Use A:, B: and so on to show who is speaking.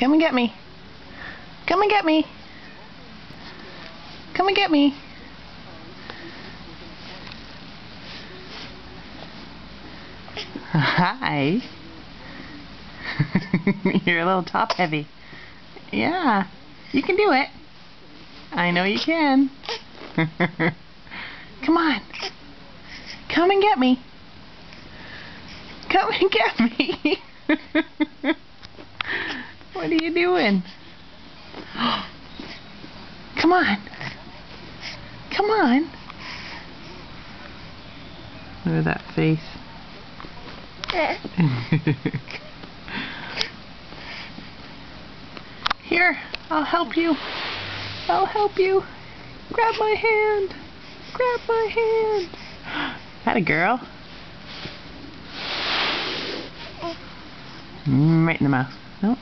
A: Come and get me. Come and get me. Come and get me. Hi. You're a little top heavy. Yeah, you can do it. I know you can. Come on. Come and get me. Come and get me. What are you doing? Come on. Come on. Look at that face. Here, I'll help you. I'll help you. Grab my hand. Grab my hand. That a girl? Right in the mouth. Nope.